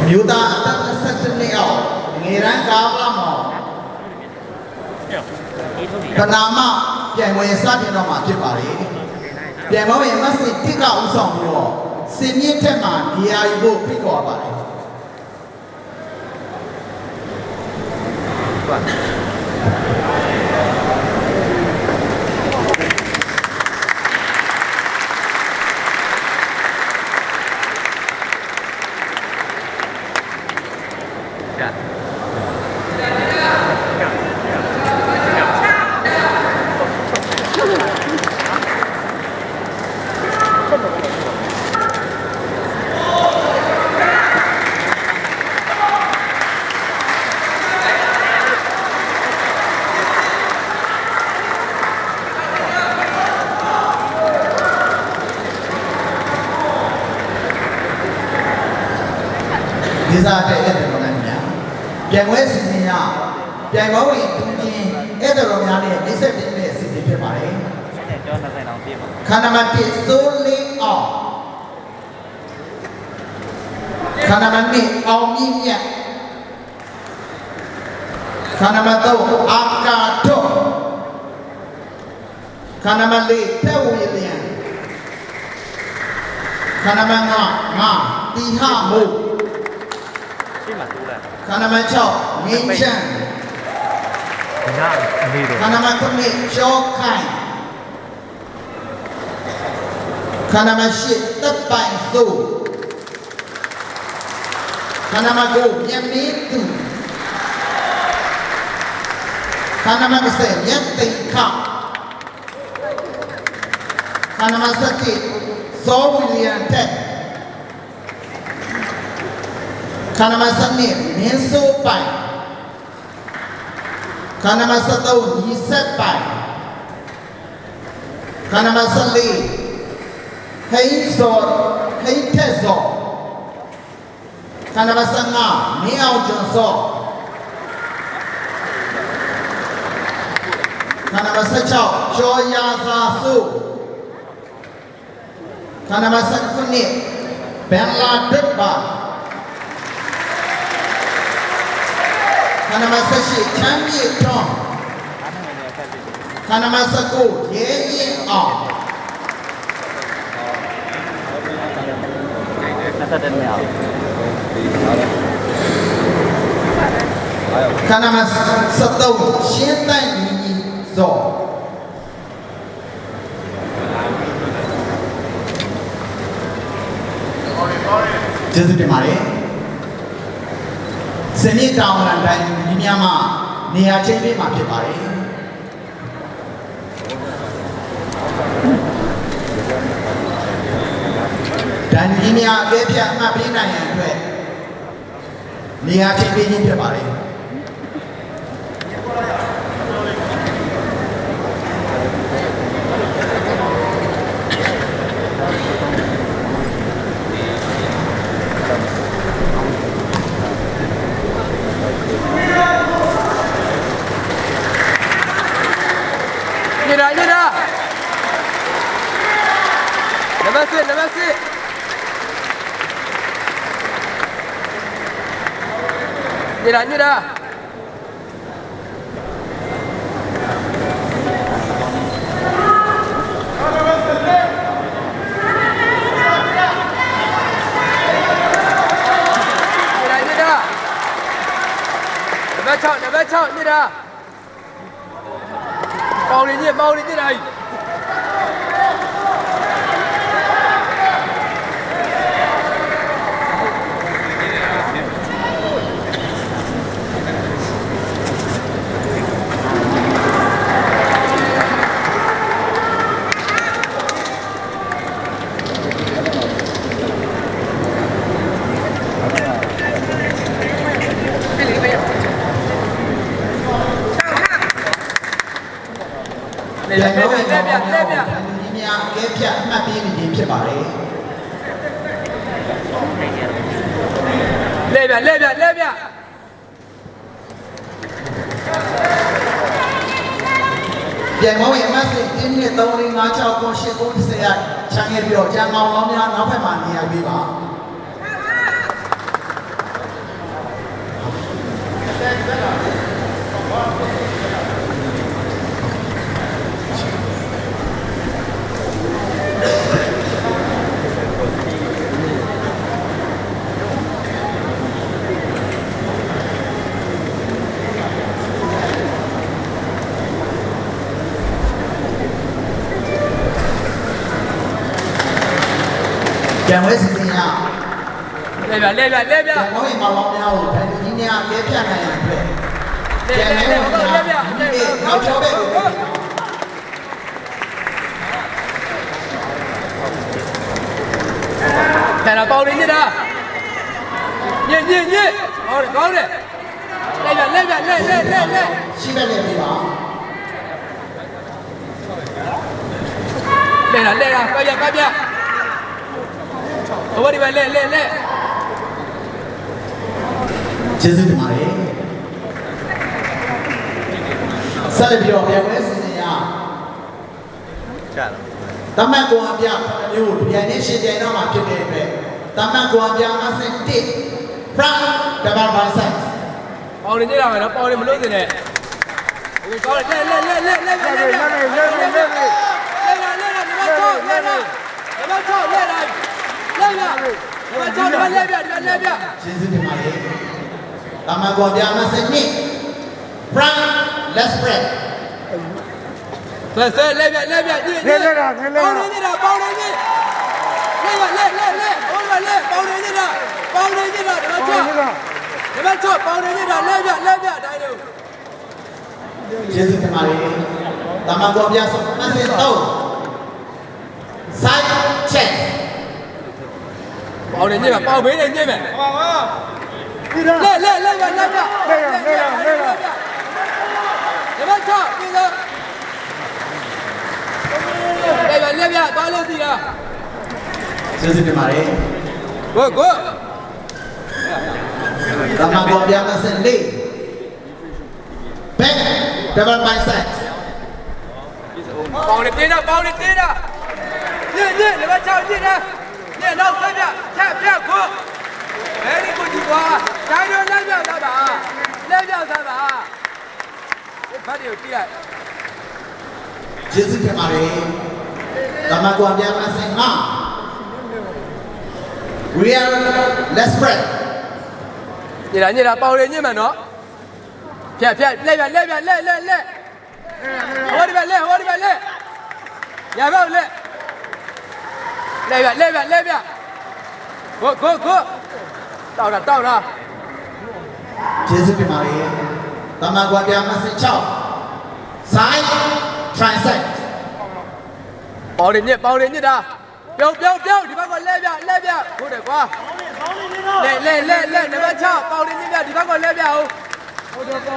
မြူတာအသက်22နှစ်အောက်ငယ်ရန်ကာလမှာကနာမပြန်ဝင်စတင်တော့မှာဖြစ်ပါလေပြန်မောရင်မဆစ်တစ်ကဥဆောင်ပြီးတော့စင်မြင့်ထက်မှာနေရာယူဖို့ဖိတ်ခေါ်ပါတယ်ဒီစားတဲ့အဲ့ဒါတော်များများပြန်ဝဲစီစဉ်ရပြန်ဝဲဝင်တူးချင်းအဲ့ဒါတော်များနဲ့မိတ်ဆက်တင်တဲ့အစီအစဉ်ဖြစ်ပါတယ်ကျောင်း20တောင်ပြည့်ပါခန္ဓာမတစ်စိုးလေးအောင်ခန္ဓာမနှစ်အောင်မြင့်မြတ်ခန္ဓာမသုံးအာကာထုတ်ခန္ဓာမလေးတဲ့ဝေလျံခန္ဓာမငါတီဟမို့ခန္ဓာမ6ငင်းချမ်းခန္ဓာမ9ရှောခိုင်ခန္ဓာမ10တပ်ပိုင်စိုးခန္ဓာမ9မျက်မင်းသူခန္ဓာမ10မျက်သိမ်ခခန္ဓာမ17ဇောဝီလျံတက်ခန္ဓာမ12မင်းစိုးပိုင်ခန္ဓာမ13ညီဆက်ပိုင်ခန္ဓာမ14ဟိန်းစောဟိန်းထက်စောခန္ဓာမ15မင်းအောင်ကျွန်းစောခန္ဓာမ16ကျော်ရာသာစုခန္ဓာမ19ဘန်လာဒတ်ပါခန္ဓာမ18ချမ်းမြေထွန်းခန္ဓာမ19ရဲရင်အောင်ခန္ဓာမ73ရှင်းတိုင်ညီဇောကျေးဇူးတင်ပါတယ်စနစ်တောင်လန်တိုင်းဒီများမှာနေရာချင်းပေးမှာဖြစ်ပါတယ်ဒန်ဒီများအသေးဖြတ်မှတ်ပေးနိုင်ရန်အတွက်နေရာချင်းပေးခြင်းဖြစ်ပါတယ်Nyira. Never chọn Nyira. Mau đi như này. Lên ghép chặt mà đi mình điểm cho bạn lên bia Vậy mỗi em mà sẽ tin như tôi đi nói cho cô sẽ cũng sẽ chẳng nghe biểu cha mau lắm nha nó phải màn nhà bị bảo ပြန်ဝဲစီစဉ်ရ လဲပြလဲပြလဲပြ ပြန်တော့ရင်မောင်လောင်းများကိုဘယ်ဒီနေ့ကဲပြတ်နိုင်ရတဲ့ပြန်လဲပြန်လဲပြန်နောက်ကျောပဲကို ခံတာပေါင်နေညစ်တာညစ်ကောင်းတယ်လဲပြလဲပြလဲ ရှိမဲ့လေပြပါ လဲတာပတ်ပြဟိုဘဒီပဲလဲ ကျေးဇူးတင်ပါတယ်ဆက်လက်ပြီးတော့ပြန်ဝဲစီစဉ်ရတမန်ကွန်ပြမျိုးပြန်နေရှင်ပြန်တော့မှာဖြစ်တဲ့အတွက်တမန်ကွန်ပြအဆင့်1 from double biceps ပေါင်နေညစ်တာပဲနော်ပေါင်နေမလို့စင်နဲ့ဟိုကောင်းတယ်လဲနံပါတ်6လဲတာနံပါတ်6လဲတာလဲပြ ကျေးဇူးတင်ပါတယ်တမန်ကွန်ပြအဆင့်2 from let's spread ဆဲလဲပြညစ်ပေါင်နေညစ်တာပေါင်နေညစ်လဲဟိုလဲပေါင်နေညစ်တာနံပါတ်6ပေါင်နေညစ်တာလဲပြတိုင်းတော့ ကျေးဇူးတင်ပါတယ်တမန်ကွန်ပြအဆင့်3 side check ပေါင်နေညစ်ပါပေါင်ဘေးနေညစ်မယ်လဲပြနံပါတ်6ပြီးတော့လဲပြသွားလို့စီလား ကျေးဇူးတင်ပါတယ် ကို တမန်ကွန်ပြအဆင့်4 back double biceps ပေါင်နေတင်းတာညစ်နံပါတ်6ညစ်တာညနောက်ဆက်ပြချက်ပြကိုဘယ်ဒီကိုကြည့်ကွာတိုင်းတော့လဲပြသားပါလဲပြသားပါဖတ်တယ်ကိုကြည့်လိုက် ကျေးဇူးတင်ပါတယ်တမန်ကွန်ပြအဆင့်5 real let's spread ညစ်တာပေါင်နေညစ်မယ်နော်ဖြတ်လဲပြဟိုဒီပဲလဲရပါဦးလဲပြကိုတောက်တာ ကျေးဇူးတင်ပါတယ်တမန်ကွန်ပြအဆင့်6 side tricep ပေါင်နေညစ်တာပြုံးဒီဘက်ကလဲပြဟုတ်တယ်ကွာလဲနံပါတ်6ပေါင်နေညစ်ပြဒီဘက်ကလဲပြဟုတ်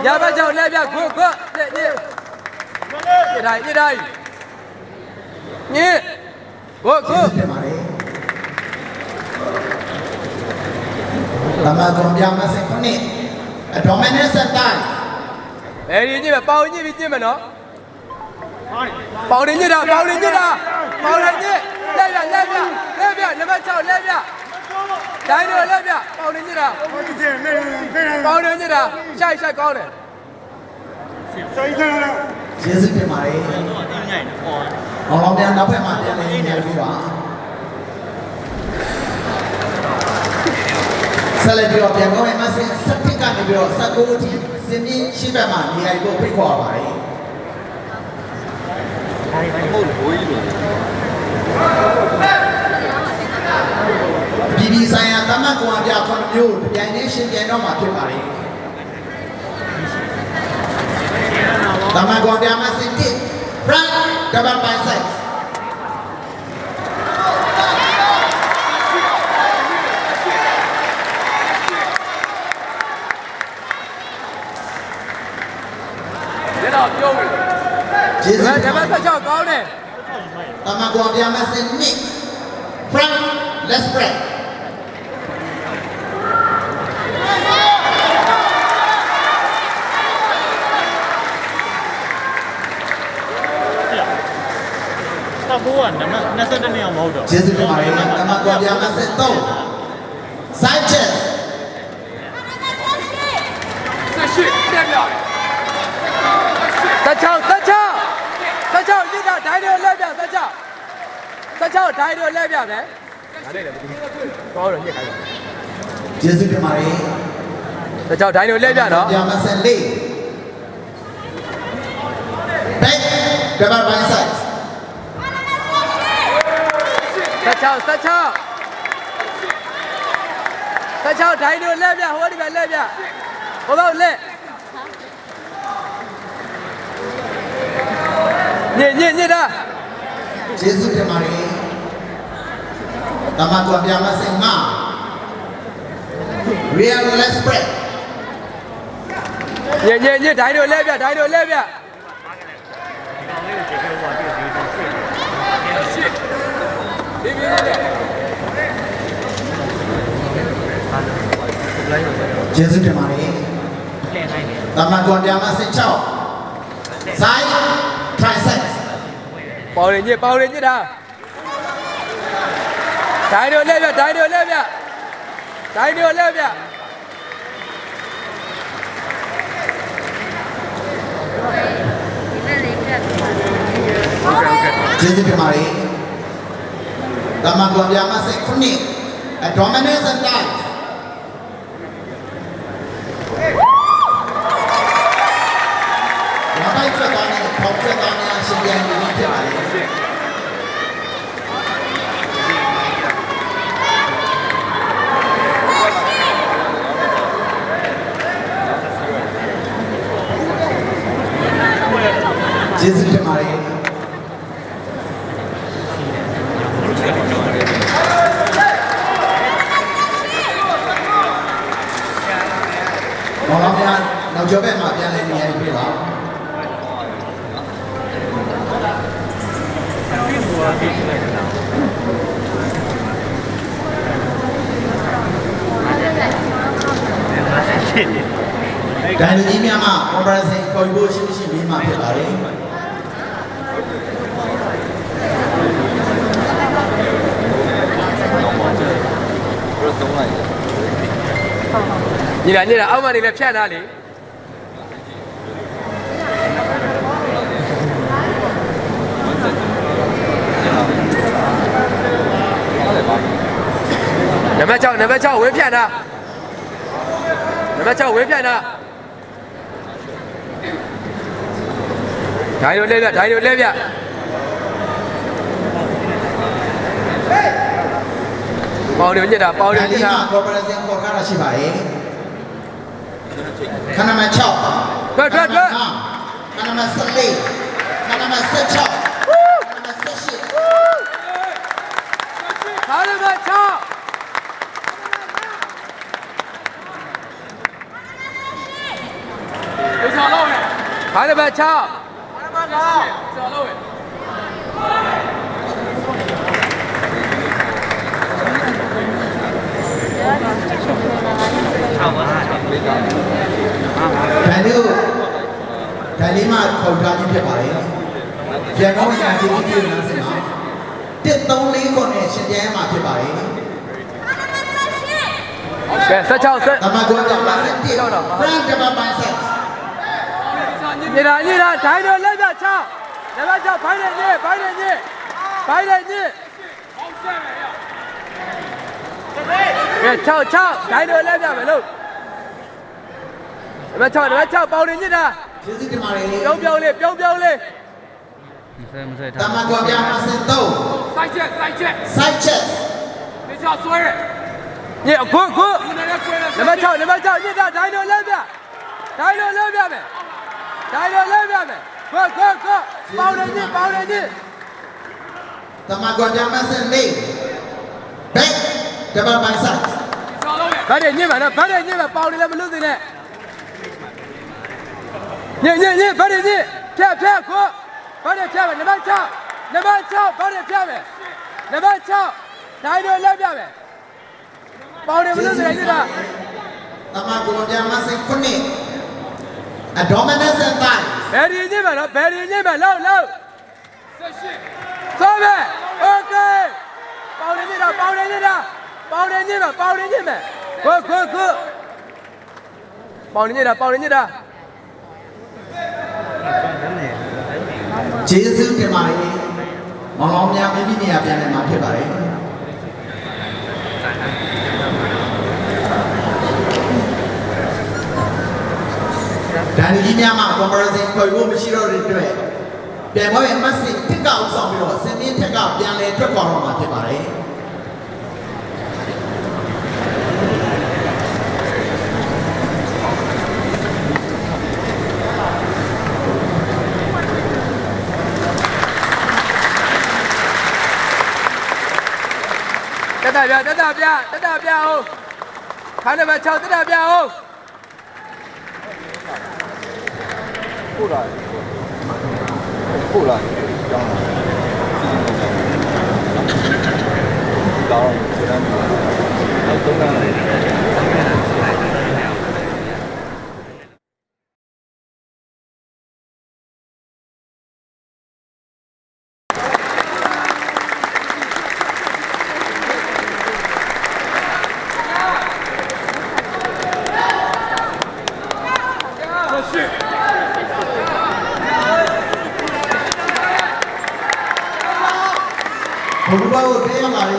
ရပါကြောက်လဲပြကိုညစ်တိုင်းညစ်ကို ကျေးဇူးတင်ပါတယ်တမန်ကွန်ပြအဆင့်9 abdominal side ဘယ်ဒီညစ်ပဲပေါင်ညစ်ပြီးညစ်မယ်နော်ပေါင်နေညစ်တာပေါင်နေညစ်လဲပြနံပါတ်6လဲပြတိုင်းတော့လဲပြပေါင်နေညစ်တာပေါင်နေညစ်တာရှိုက်ကောင်းတယ် ကျေးဇူးတင်ပါတယ်အောင်လောင်းများနောက်ဖက်မှာပြန်လည်နေပြီပါဆက်လက်ပြီးတော့ပြန်ကောင်းရဲ့အဆင့်7ကနေပြီးတော့19အထိစင်ပြီးရှိဘက်မှာနေရာကိုဖိတ်ခေါ်ပါပါတယ်ပြည်ပြည်ဆိုင်ရာတမန်ကွန်ပြ9မျိုးပြန်နေရှင်ပြန်တော့မှာဖြစ်ပါတယ်တမန်ကွန်ပြအဆင့်1 front double biceps တော့ပြုံးတယ် ကျေးဇူး နံပါတ်6ကောင်းတယ် တမန်ကွန်ပြအဆင့်2 front let's spread ဘိုးကနံပါတ်22နေအောင်မဟုတ်တော့ ကျေးဇူးတင်ပါတယ်တမန်ကွန်ပြအဆင့်3 side chest 18 ညစ်တာဒိုင်းတွေလဲပြ16ဒိုင်းတွေလဲပြမယ်ကောင်းတော့ညစ်ခိုင်းပါ ကျေးဇူးတင်ပါတယ် 16ဒိုင်းတွေလဲပြနော် ပြန်မစက်လေးဘက်ဒဘဘိုင်းဆိုင် 16ဒိုင်းတွေလဲပြဟိုဒီပဲလဲပြဟိုတော့လဲညစ်တာ ကျေးဇူးတင်ပါတယ်တမန်တော်ပြန်မစက်ငါ real let's spread ညစ်ဒိုင်းတွေလဲပြကျေးဇူးတင်ပါတယ်တမန်တော်ပြန်မစက်6 side tricep ပေါင်ရညစ်တာဒိုင်းတွေလဲပြကျေးဇူးတင်ပါတယ်တမန်တော်ပြန်မစက်9 abdominals and thighs ဘာပိုက်ချက်သားနဲ့ပေါက်ချက်သားများရှင်ပြန်နေဖြစ်ပါလေကျေးဇူးတင်ပါတယ်ဘောလုံးများနောက်ကျော်ဘက်မှာပြန်လည်နေရပြီပါဒိုင်လူကြီးများမှာ comparison ကိုယ်ကိုရှင်းရှင်းပြီးမှဖြစ်ပါတယ် ညစ်တာအောက်မှနေလဲဖြတ်ထားလေနံပါတ်6ဝင်းဖြတ်တာနံပါတ်6ဝင်းဖြတ်တာဒိုင်းတို့လဲပြပေါင်တွေညစ်တာ comparison ကိုကားရရှိပါတယ်ခဏမှ6ထွက် ခဏမှ14ခဏမှ16ခဏမှ18 ခါရမ6ဒီဆောင်လို့ခါရမ6ခါရမ9ဆောင်လို့ဒိုင်လေးမှာခေါ်ထားခြင်းဖြစ်ပါတယ်ပြန်ကောင်းရခြင်းဖြစ်နေလားဆင်ပါ134ခုနဲ့ရှင်ကျဲမှာဖြစ်ပါတယ်ကဲ16ဆက် တမန်တော်ကပါစတိတော့ brand တမန်ပိုင်းဆက် ညတာဒိုင်းတို့လက်ပြ6နံပါတ်6ဘိုင်းနဲ့ညစ်အောင်ဆက်မယ်ရကဲ6ဒိုင်းတို့လက်ပြမယ်လို့နံပါတ်6ပေါင်နေညစ်တာ ကျေးဇူးတင်ပါတယ် ပြောင်းလေးမဆွဲထား တမန်တော်ကပါစ3 side check side check ညစ်အခုနံပါတ်6ညစ်တာဒိုင်းတို့လက်ပြမယ်ခွပေါင်နေညစ် တမန်တော်ကပါစ4 back တမန်ပိုင်းဆက် ဗတ်တယ်ညစ်ပါနော်ပေါင်နေလည်းမလွတ်သေးနဲ့ညစ်ဗတ်တယ်ညစ်ဖြတ်ခွဗတ်တယ်ဖြတ်မယ်နံပါတ်6ဗတ်တယ်ဖြတ်မယ်နံပါတ်6ဒိုင်းတို့လက်ပြမယ်ပေါင်နေမလွတ်သေးနဲ့ညစ်တာ တမန်တော်ကပါစ9 abdominals and thighs ဘယ်ဒီညစ်မယ်လောက်စောမယ်โอเคပေါင်နေညစ်တာခွခွပေါင်နေညစ်တာ ကျေးဇူးတင်ပါတယ်မောင်မောင်များမိမိနေရာပြန်နေမှာဖြစ်ပါတယ်ဒါဒီကြီးများမှာ comparison ခွဲဖို့မရှိတော့တဲ့အတွက်ပြန်ပေါ်ရဲ့မက်ဆေ့တစ်ကောက်ဆောင်ပြီးတော့စင်းင်းထက်ကပြန်လဲထွက်ပေါ်တော့မှာဖြစ်ပါတယ်တက်တာပြအောင်ခါနံပါတ်6တက်တာပြအောင် ပို့လာကျောင်းတောင်းစရမ်းတော့တုံးလာတယ်ဘုရားကိုတဲရပါလေ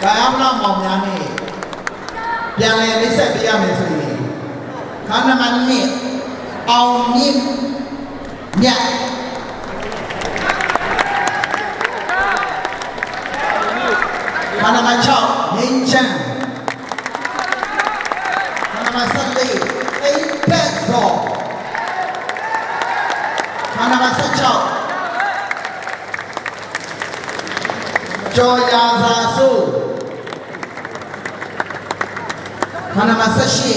ကာယမနာမောင်များနဲ့ပြန်လဲမိတ်ဆက်ပေးရမယ်ဆိုရင်ခါနမနဲ့အောင်မြင့်မြတ်ခါနမ6ငင်းချမ်းခါနမ7အိမ်ပတ်စောခါနမ16ကျော်ရာဇာဆိုခန္ဓာမဆက်ရှိ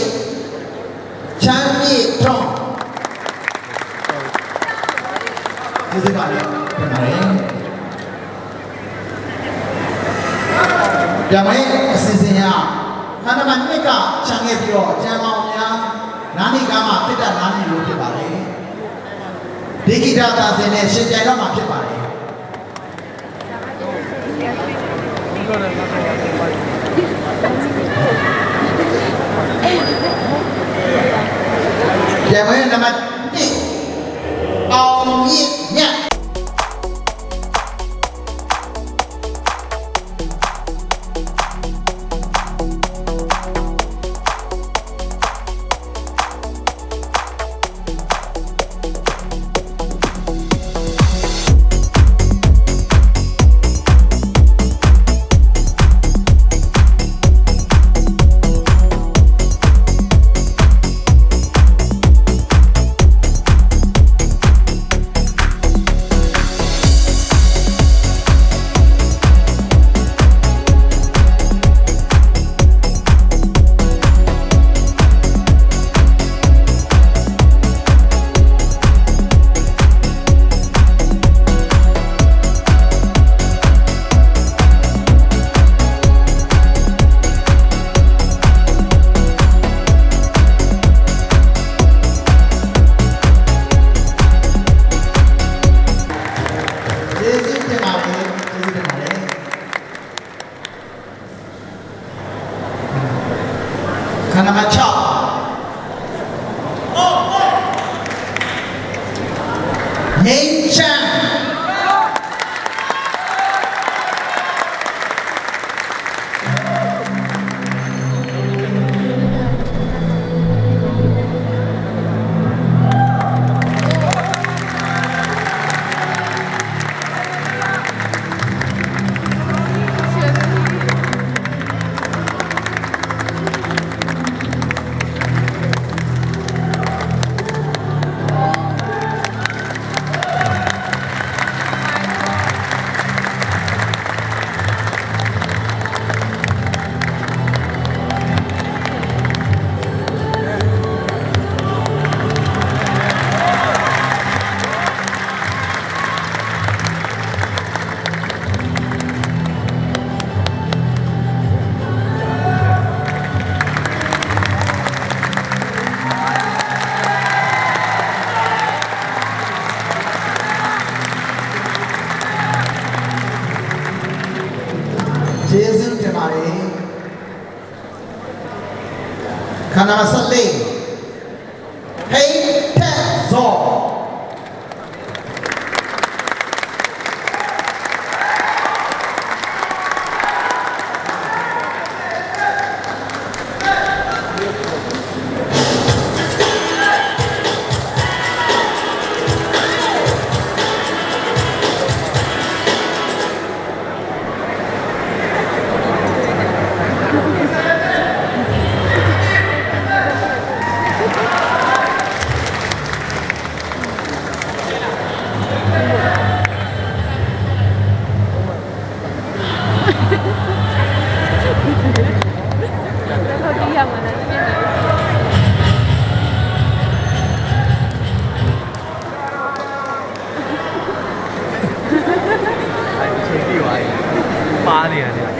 ချမ်းမြေထွန်းဒီစပါလေပြန်ပါလေပြန်ပါလေအစီအစဉ်ရခန္ဓာမနှစ်ကချမ်းခဲ့ပြီးတော့ကျမ်းမောင်များနားနေကားမှာတိတ္တနားနေလို့ဖြစ်ပါလေဒီဂိတာသာစင်နဲ့ရှင်ကြိုင်တော့မှာဖြစ်ပါလေပြန်မယ်နံပါတ်1အောင်မြင့်မြတ်ခန္ဓာမ6ငိမ့်ချမ်းကျေးဇူးတင်ပါတယ်ခန္ဓာမ14ဟိတ် ပါနေရတယ်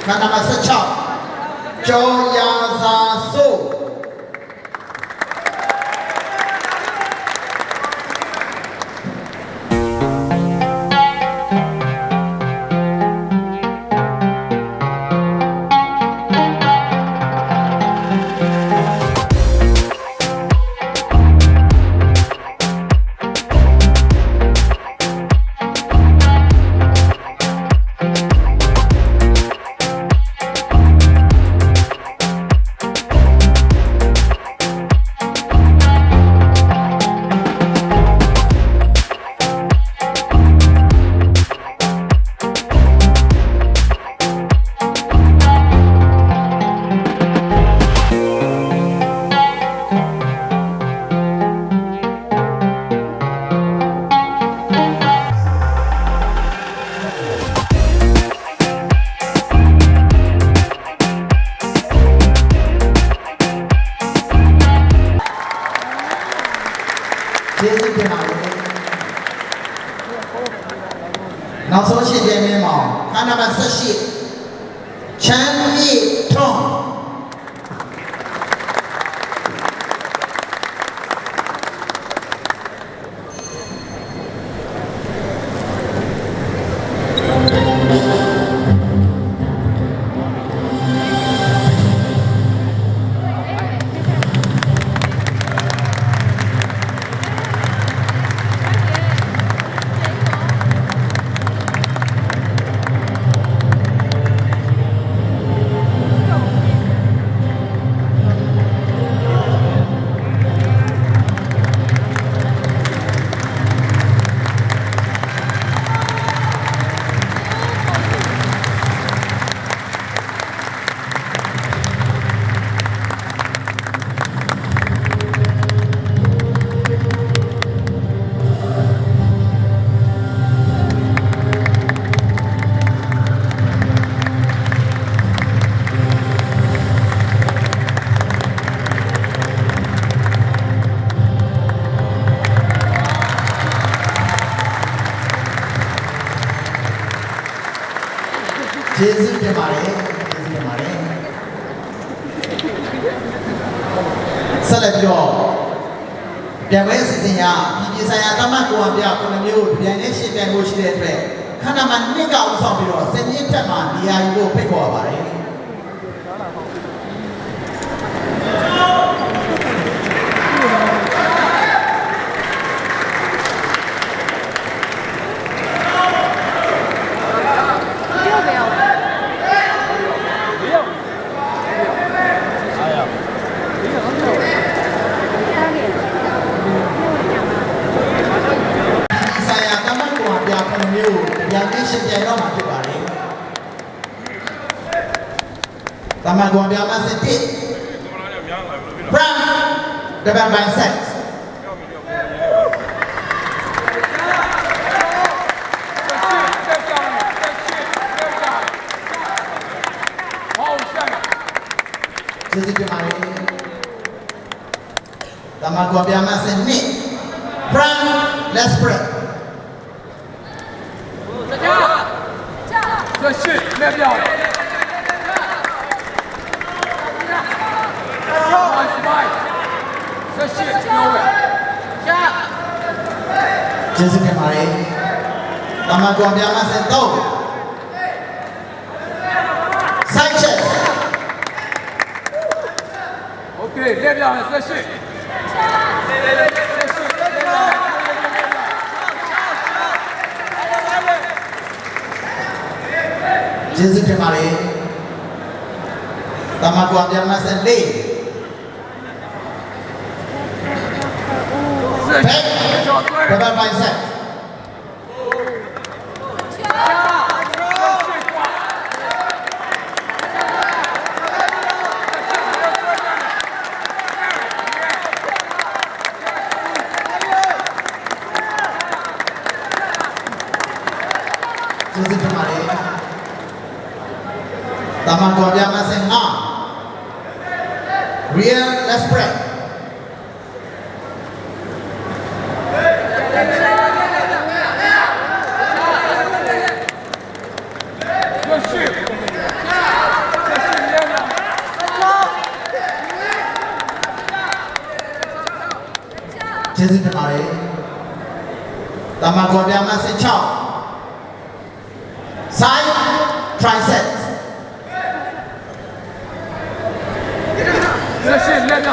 ခန္ဓာမှာ16ကျော်ရာစာစိုး ကျေးဇူးတင်ပါတယ်နောက်ဆုံးရှင်းပြမယ်မောင်ခန္ဓာမှာ18ချမ်းမြေထွန်းကျေးဇူးတင်ပါတယ်ဆက်လက်ပြီးတော့ပြန်ပွဲအစီအစဉ်ကပြည်ဆိုင်ရာတမတ်ကိုအပြ9မျိုးပြန်နေရှင်းပြန်ဖို့ရှိတဲ့အတွက်ခန္ဓာမှာနှစ်ကအောင်ဆောင်ပြီးတော့စနေထက်မှာနေရာယူဖို့ဖိတ်ခေါ်ပါတယ် တမန်တော်ပြမစစ်တစ် brand တပန်ပိုင်းဆက် ကျေးဇူးတင်ပါတယ်တမန်တော်ပြမစစ်နှစ် Frank, let's break. 这是那边。这是no way。ကျေးဇူးတင်ပါတယ်။တမန်တော်များများစတော့ side check OK，列表这是。ကျေးဇူးတင်ပါတယ်။တမန်တော်များများစလေး back double bicep ကျေးဇူးတင်ပါတယ်။တမန်တော်များများစငါ real let's break ကျေးဇူးတင်ပါတယ်။တမန်တော်များများစ6 side tricep 这是列表。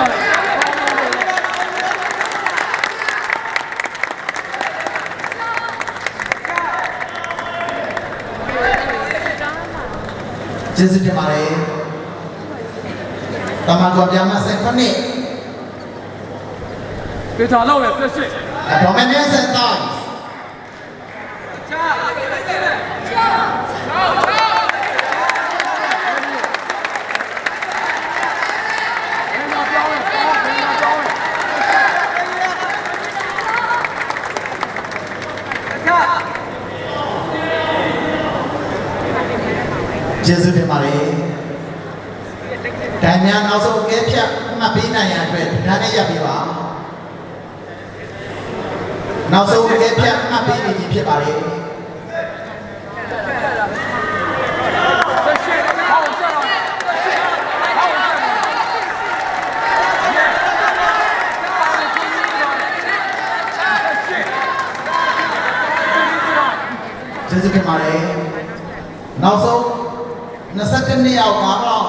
ကျေးဇူးတင်ပါတယ်။တမန်တော်များများစ9别吵闹了，这是。 abdominals and thighs ကျေးဇူးတင်ပါတယ်။တိုင်များနောက်ဆုံးအကဲဖြတ်မှတ်ပေးနိုင်ရန်အတွက်ဒီဓာတ်နဲ့ရပ်ပေးပါ။နောက်ဆုံးအကဲဖြတ်မှတ်ပေးနေပြီဖြစ်ပါတယ်။ 这是，好我下来。这是，好我下来。ကျေးဇူးတင်ပါတယ်။နောက်ဆုံး22နှစ်အောက်ကတော့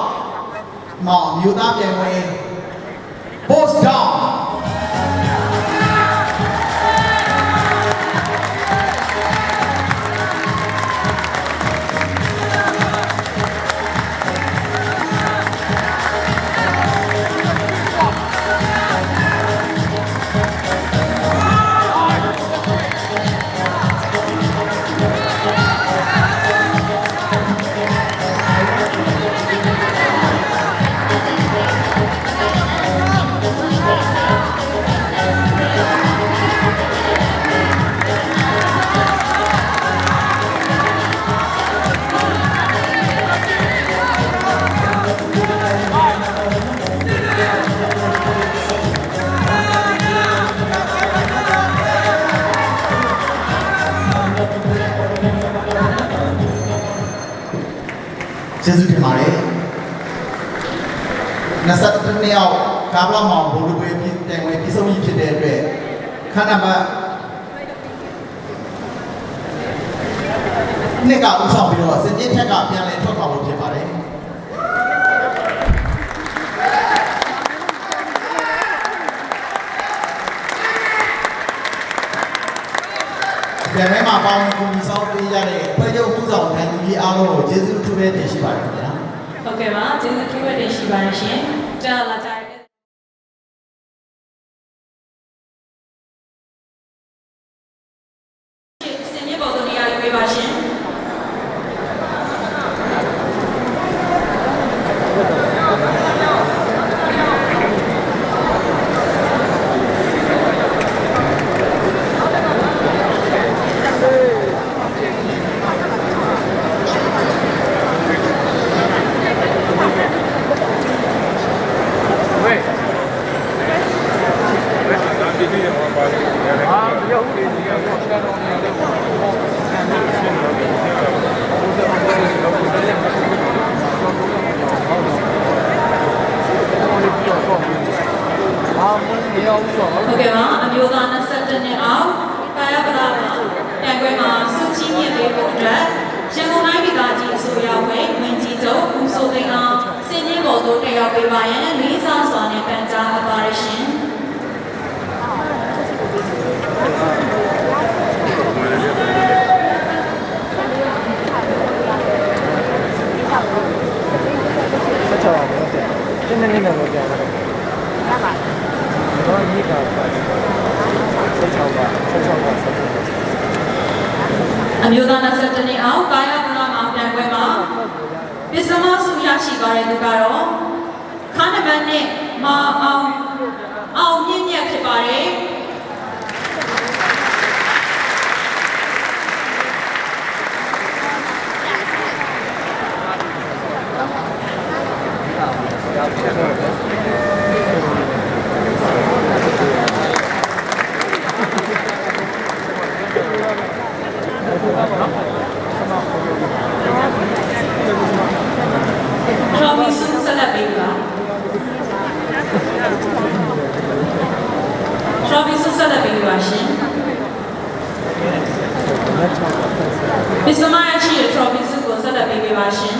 မောင်မျိုးသားပြန်ဝင် post down ကျေးဇူးတင်ပါတယ်22နှစ်အောက်ကာဗလာမောင်ဘိုလူပွဲပြည်တိုင်ဝင်ပြည်ဆုံးကြီးဖြစ်တဲ့အတွက်ခန္ဓာမနှစ်ကဥဆောင်ပြီးတော့စစ်တစ်ထက်ကပြန်လည်ထွက်ခွာဖို့ဖြစ်ပါတယ်ပြန်မှာပေါင်းကူညီဆောင်ပေးရတဲ့ဖွဲ့ချုပ်မှုဆောင်နိုင်သူကြီးအားလုံးကိုကျေးဇူးအထူးပဲတင်ရှိပါတယ်ခင်ဗျာဟုတ်ကဲ့ပါကျေးဇူးအထူးပဲတင်ရှိပါတယ်ရှင်ကြာလာကြရစင်ရပေါ်တို့နေရာယူပေးပါရှင် ဟုတ်ကဲ့ပါအမျိုးသား22နှစ်အောက်ကာယပဒါမှာပြန်ခွဲမှာစုချီးမြှင့်ပေးဖို့အတွက်ရန်ကုန်တိုင်းဒေသကြီးအစိုးရဝင်ဝင်ကြီးချုပ်ဦးစိုးသိန်းအောင်စင်ကြီးပေါ်သို့တက်ရောက်ပေးပါရန်လေးစားစွာနဲ့ပန်ကြားအပ်ပါရရှင် အမျိုးသား22နှစ်အောက်ကာယပဒါမှာပြန်ခွဲမှာပစ္စမစုရရှိပါတဲ့သူကတော့ခါနမန်နဲ့မအောင်မြင့်မြတ်ဖြစ်ပါတယ်ရောဘီဆန်ဆက်လက်ပေးပါရောဘီဆန်ဆက်လက်ပေးပါရှင်ပစ္စမရရှိတဲ့ trophy စုကိုဆက်လက်ပေးပါရှင်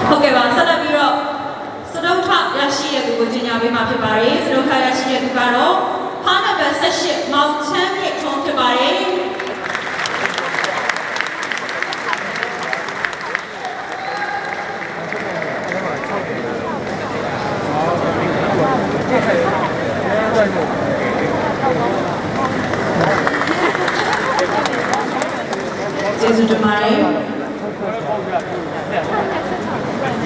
ဟုတ်ကဲ့ပါဆက်လက်ပြီးတော့စတုထရရှိတဲ့သူကိုကြီးညာပေးမှာဖြစ်ပါတယ်စတုထရရှိတဲ့သူကတော့ဖားနံပါတ်18မောင်ချမ်းမြင့်ထုံးဖြစ်ပါတယ်ကျေးဇူးတင်ပါတယ်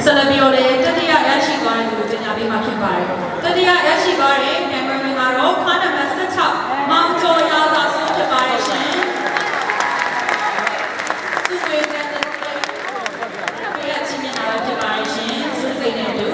ဆက်လက်ပြီးတော့လည်းတတိယရရှိသွားတဲ့သူကိုကြီးညာပေးမှာဖြစ်ပါတယ်တတိယရရှိသွားတဲ့နိုင်ငံဝင်ကတော့ဖားနံပါတ်16မောင်ကျော်ရာသာဆုံးဖြစ်ပါတယ်ရှင်သူတွေတဲ့ပြည့်ချင်းနေတာဖြစ်ပါတယ်ရှင်စုစိတ်နဲ့တူ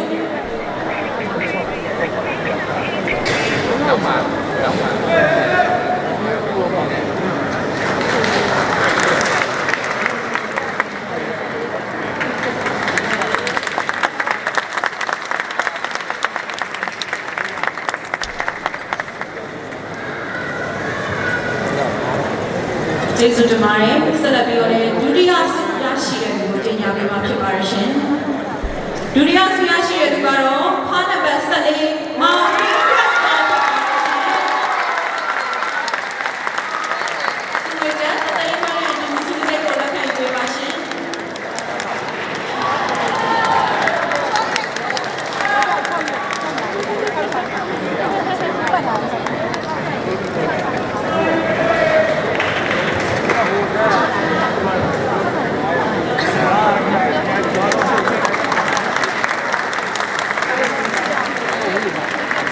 ကျေးဇူးတင်ပါတယ်ဆက်လက်ပြီးတော့လည်းဒုတိယဆုရရှိတဲ့သူကိုတင်ညာပေးမှာဖြစ်ပါတယ်ရှင်ဒုတိယဆုရရှိတဲ့သူကတော့ဖားနံပါတ်14မောင်ရီခရစ်စတာသူတွေတဲ့တိုင်းမှာလည်းဒီစုလေးကိုလက်ခံပေးပါရှင်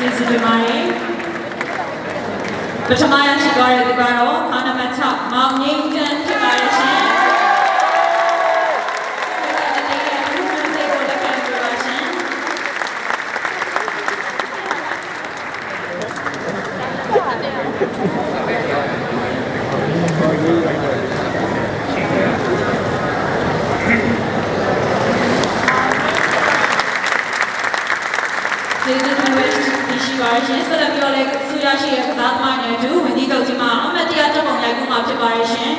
ကျေးဇူးတင်ပါတယ်ပထမရရှိသွားတဲ့သူကတော့ခါနံပါတ်6မောင်ငိမ့်ချမ်းဖြစ်ပါတယ်ရှင်ကျေးဇူးတင်ပါတယ်ရှိပါရှင်ဆက်လက်ပြီးတော့လည်းဆူရရှိတဲ့ကစားသမားတွေနဲ့အတူဝင်ကြီးချုပ်ကြီးမှာအမတ်တရားတက်ပုံရိုက်ကူးမှာဖြစ်ပါတယ်ရှင်